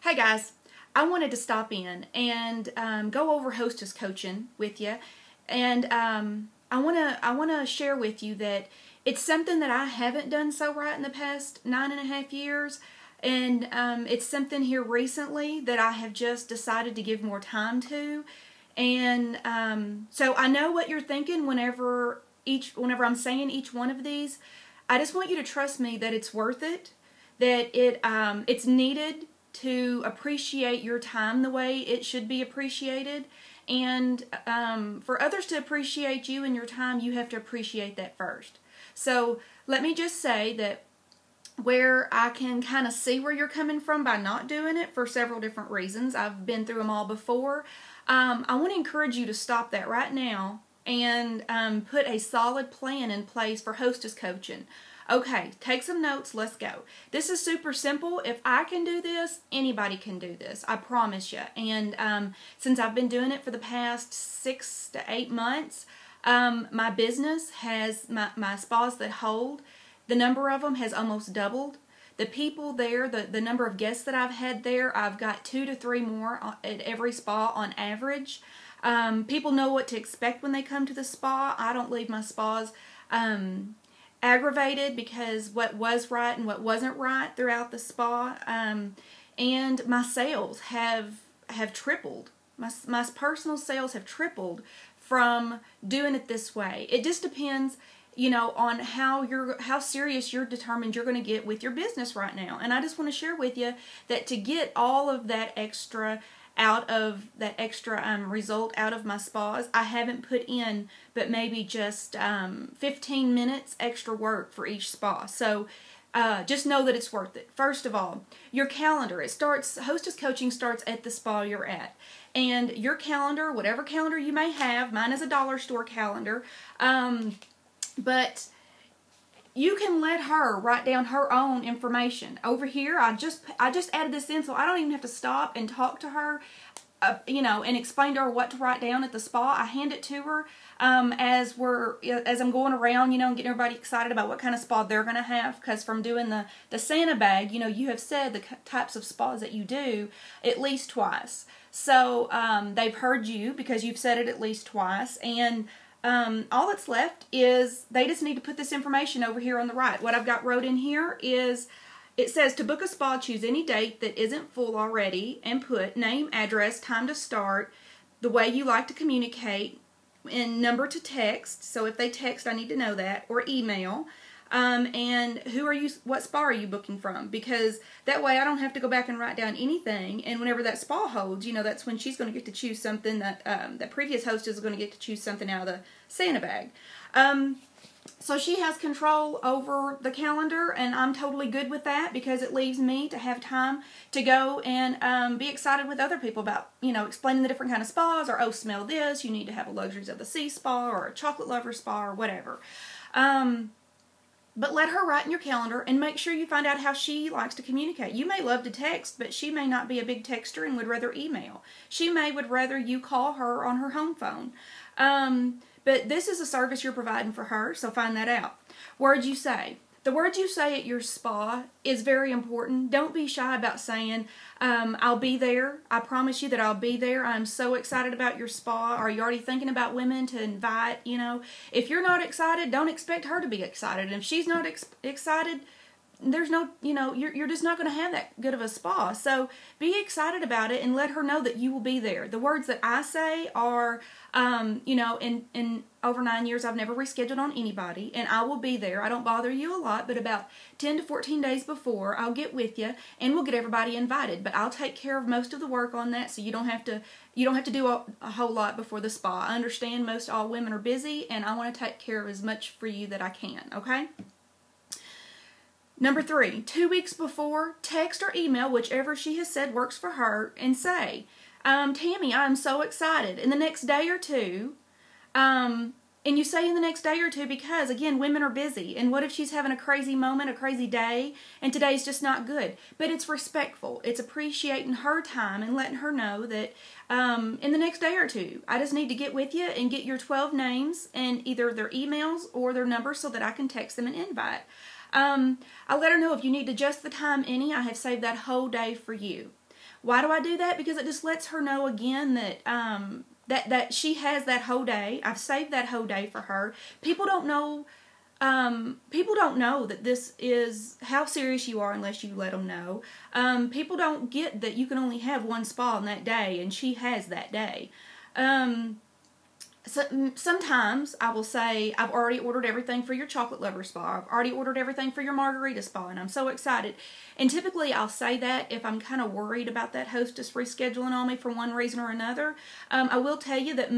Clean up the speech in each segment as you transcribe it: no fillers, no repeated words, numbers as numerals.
Hey guys, I wanted to stop in and go over hostess coaching with you, and I wanna share with you that it's something that I haven't done so right in the past 9.5 years, and it's something here recently that I have just decided to give more time to, and so I know what you're thinking whenever I'm saying each one of these. I just want you to trust me that it's worth it, that it's needed to appreciate your time the way it should be appreciated. And for others to appreciate you and your time, you have to appreciate that first. So let me just say that where I can kind of see where you're coming from by not doing it for several different reasons. I've been through them all before. I want to encourage you to stop that right now and put a solid plan in place for hostess coaching. Okay, take some notes, let's go. This is super simple. If I can do this, anybody can do this, I promise you. And since I've been doing it for the past 6 to 8 months, my business has, my spas that hold, the number of them has almost doubled. The people there, the number of guests that I've had there, I've got 2 to 3 more at every spa on average. People know what to expect when they come to the spa. I don't leave my spas aggravated because what was right and what wasn't right throughout the spa, and my sales have tripled. My personal sales have tripled from doing it this way. It just depends, you know, on how serious you're determined you're going to get with your business right now. And I just want to share with you that to get all of that extra result out of my spas, I haven't put in but maybe just 15 minutes extra work for each spa. So just know that it's worth it. First of all, your calendar. Hostess coaching starts at the spa you're at. And your calendar, whatever calendar you may have, mine is a dollar store calendar, but you can let her write down her own information. Over here, I just added this in so I don't even have to stop and talk to her, you know, and explain to her what to write down at the spa. I hand it to her as I'm going around, you know, and getting everybody excited about what kind of spa they're going to have. Because from doing the Santa bag, you know, you have said the types of spas that you do at least twice. So they've heard you because you've said it at least twice, and all that's left is they just need to put this information over here on the right. What I've got wrote in here is, it says to book a spa, choose any date that isn't full already and put name, address, time to start, the way you like to communicate, and number to text. So if they text, I need to know that, or email. And what spa are you booking from? Because that way I don't have to go back and write down anything, and whenever that spa holds, you know, that's when she's going to get to choose something that, that previous hostess is going to get to choose something out of the Santa bag. So she has control over the calendar, and I'm totally good with that because it leaves me to have time to go and be excited with other people about, you know, explaining the different kind of spas, or, oh, smell this, you need to have a Luxuries of the Sea spa, or a Chocolate Lover spa, or whatever. But let her write in your calendar and make sure you find out how she likes to communicate. You may love to text, but she may not be a big texter and would rather email. She would rather you call her on her home phone. But this is a service you're providing for her, so find that out. Words you say. The words you say at your spa is very important. Don't be shy about saying, I'll be there. I promise you that I'll be there. I'm so excited about your spa. Are you already thinking about women to invite? You know, if you're not excited, don't expect her to be excited. And if she's not excited, there's no, you know, you're just not going to have that good of a spa. So be excited about it and let her know that you will be there. The words that I say are, you know, in over 9 years, I've never rescheduled on anybody, and I will be there. I don't bother you a lot, but about 10 to 14 days before, I'll get with you, and we'll get everybody invited. But I'll take care of most of the work on that, so you don't have to do a whole lot before the spa. I understand most all women are busy, and I want to take care of as much for you that I can, okay? Number 3, 2 weeks before, text or email, whichever she has said works for her, and say, Tammy, I'm so excited. In the next day or two, and you say in the next day or two because, again, women are busy. And what if she's having a crazy moment, a crazy day, and today's just not good? But it's respectful. It's appreciating her time and letting her know that in the next day or two, I just need to get with you and get your 12 names and either their emails or their numbers so that I can text them an invite. I let her know if you need to adjust the time any, I have saved that whole day for you. Why do I do that? Because it just lets her know again that that she has that whole day. I've saved that whole day for her. People don't know that this is how serious you are unless you let them know. People don't get that you can only have one spa on that day, and she has that day. So, sometimes I will say, I've already ordered everything for your chocolate lover spa. I've already ordered everything for your margarita spa, and I'm so excited. And typically I'll say that if I'm kind of worried about that hostess rescheduling on me for one reason or another. I will tell you that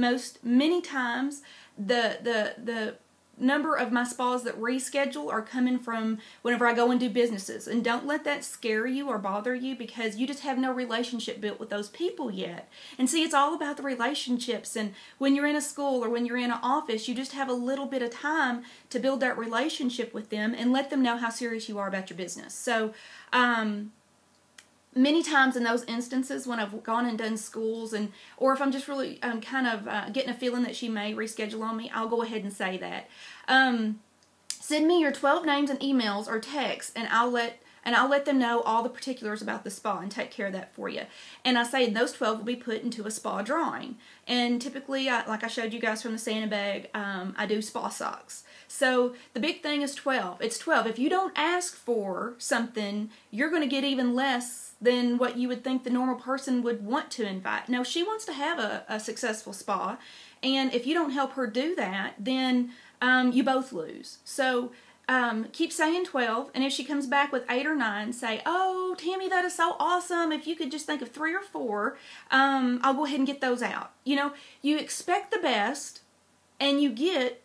many times the number of my spas that reschedule are coming from whenever I go and do businesses. And don't let that scare you or bother you, because you just have no relationship built with those people yet. And see, it's all about the relationships. And when you're in a school or when you're in an office, you just have a little bit of time to build that relationship with them and let them know how serious you are about your business. So, many times in those instances when I've gone and done schools, or if I'm just really kind of getting a feeling that she may reschedule on me, I'll go ahead and say that. Send me your 12 names and emails or texts, and I'll let them know all the particulars about the spa and take care of that for you. And I say those 12 will be put into a spa drawing. And typically, like I showed you guys from the Santa bag, I do spa socks. So the big thing is 12. It's 12. If you don't ask for something, you're going to get even less than what you would think the normal person would want to invite. Now, she wants to have a successful spa, and if you don't help her do that, then you both lose. So keep saying 12, and if she comes back with 8 or 9, say, oh, Tammy, that is so awesome. If you could just think of 3 or 4, I'll go ahead and get those out. You know, you expect the best, and you get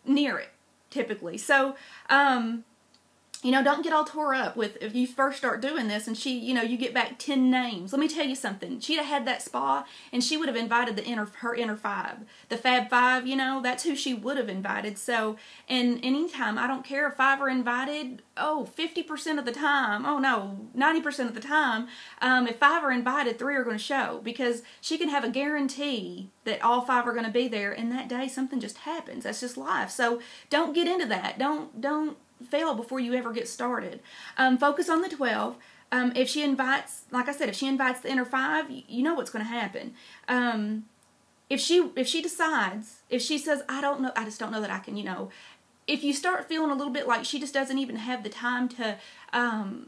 near it, typically. So, you know, don't get all tore up with if you first start doing this and you get back 10 names. Let me tell you something. She'd have had that spa, and she would have invited her inner 5. The Fab 5, that's who she would have invited. So, and anytime, I don't care if 5 are invited, 50% of the time, 90% of the time, if 5 are invited, 3 are going to show, because she can have a guarantee that all 5 are going to be there, and that day something just happens. That's just life. So don't get into that. Don't fail before you ever get started. Focus on the 12. If she invites, like I said, if she invites the inner 5, you know what's going to happen. If she decides, if she says, I don't know, I just don't know that I can, if you start feeling a little bit like she just doesn't even have the time to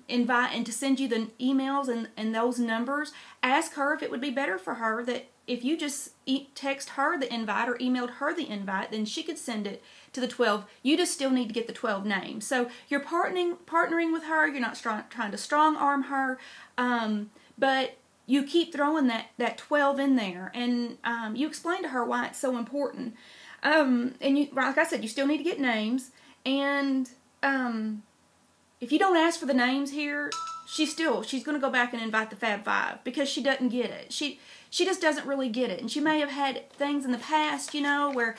invite and to send you the emails and those numbers, ask her if it would be better for her that if you just text her the invite or emailed her the invite, then she could send it to the 12. You just still need to get the 12 names. So you're partnering with her. You're not trying to strong arm her, but you keep throwing that 12 in there, and you explain to her why it's so important. And you, like I said, you still need to get names, and if you don't ask for the names here, she's going to go back and invite the Fab 5 because she doesn't get it. She just doesn't really get it, and she may have had things in the past, where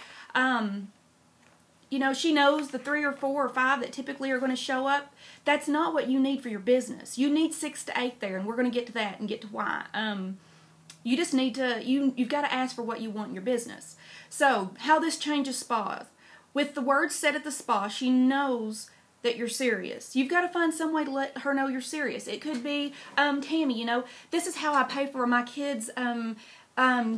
she knows the 3 or 4 or 5 that typically are going to show up. That's not what you need for your business. You need 6 to 8 there, and we're going to get to that and get to why. You just need to, you've got to ask for what you want in your business. So, how this changes spas. With the words said at the spa, she knows that you're serious. You've got to find some way to let her know you're serious. It could be, Tammy, this is how I pay for my kids'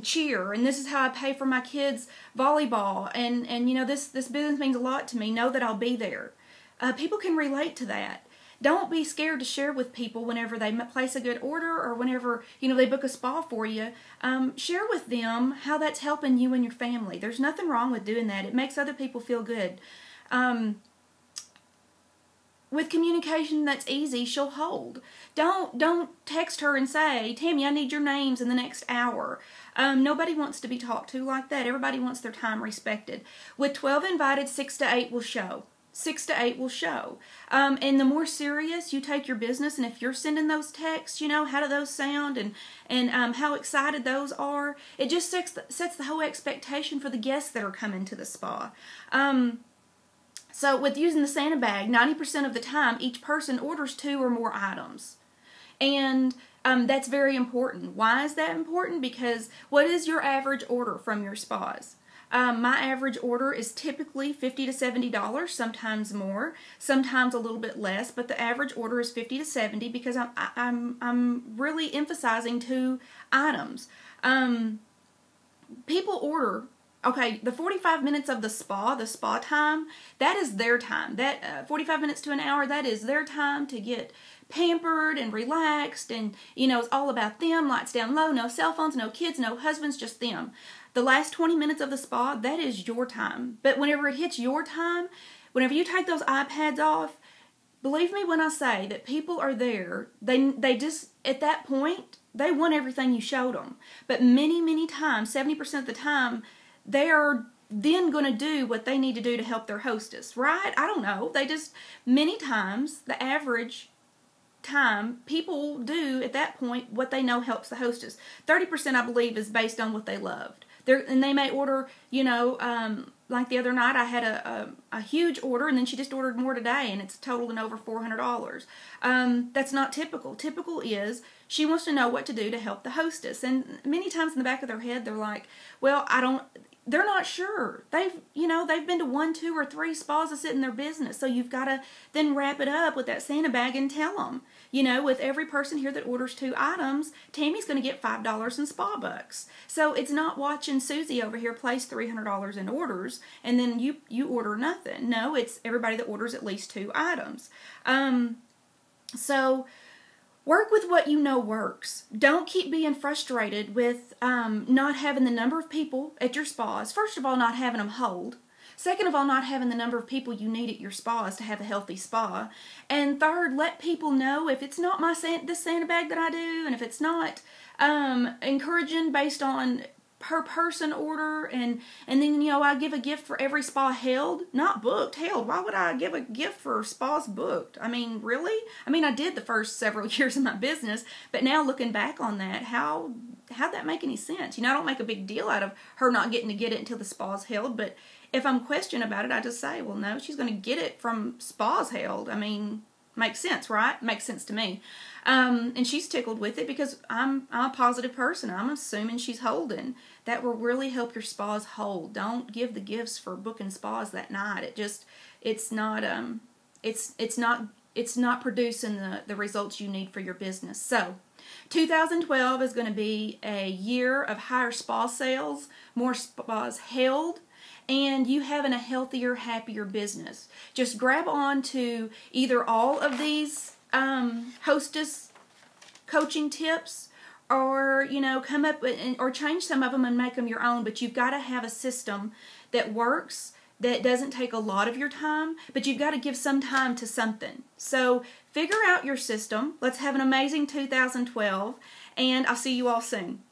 cheer, and this is how I pay for my kids' volleyball, and this business means a lot to me. Know that I'll be there. People can relate to that. Don't be scared to share with people whenever they place a good order, or whenever they book a spa for you. Share with them how that's helping you and your family. There's nothing wrong with doing that. It makes other people feel good. With communication that's easy, she'll hold. Don't text her and say, Tammy, I need your names in the next hour. Nobody wants to be talked to like that. Everybody wants their time respected. With 12 invited, 6 to 8 will show. 6 to 8 will show. And the more serious you take your business, and if you're sending those texts, how do those sound, and how excited those are, it just sets the whole expectation for the guests that are coming to the spa. So with using the Santa bag, 90% of the time, each person orders 2 or more items. And that's very important. Why is that important? Because what is your average order from your spas? My average order is typically $50 to $70, sometimes more, sometimes a little bit less, but the average order is $50 to $70 because I'm really emphasizing 2 items. People order. Okay, the 45 minutes of the spa time, that is their time. That 45 minutes to an hour, that is their time to get pampered and relaxed, and it's all about them. Lights down low, no cell phones, no kids, no husbands, just them. The last 20 minutes of the spa, that is your time. But whenever it hits your time, whenever you take those iPads off, believe me when I say that people are there, they just, at that point, they want everything you showed them. But many times, 70% of the time, they are then going to do what they need to do to help their hostess, right? I don't know. Many times, the average time, people do at that point what they know helps the hostess. 30%, I believe, is based on what they loved. And they may order, like the other night, I had a huge order, and then she just ordered more today, and it's totaling over $400. That's not typical. Typical is she wants to know what to do to help the hostess. And many times in the back of their head, they're like, well, they're not sure. They've been to 1, 2, or 3 spas to sit in their business. So you've got to then wrap it up with that Santa bag and tell them, with every person here that orders 2 items, Tammy's going to get $5 in spa bucks. So it's not watching Susie over here place $300 in orders and then you order nothing. No, it's everybody that orders at least 2 items. So work with what you know works. Don't keep being frustrated with not having the number of people at your spas. First of all, not having them hold. Second of all, not having the number of people you need at your spas to have a healthy spa. And third, let people know if it's not this Santa bag that I do, and if it's not encouraging based on per person order, and then I give a gift for every spa held, not booked, held. Why would I give a gift for spas booked? I mean, really? I did the first several years of my business, but now looking back on that, how'd that make any sense? I don't make a big deal out of her not getting to get it until the spa's held, but if I'm questioned about it, I just say, well, no, she's going to get it from spas held. Makes sense, right? Makes sense to me. And she's tickled with it because I'm a positive person. I'm assuming she's holding. That will really help your spas hold. Don't give the gifts for booking spas that night. It's not producing the results you need for your business. So 2012 is going to be a year of higher spa sales, more spas held, and you having a healthier, happier business. Just grab on to either all of these hostess coaching tips, or come up or change some of them and make them your own. But you've got to have a system that works, that doesn't take a lot of your time, but you've got to give some time to something. So figure out your system. Let's have an amazing 2012, and I'll see you all soon.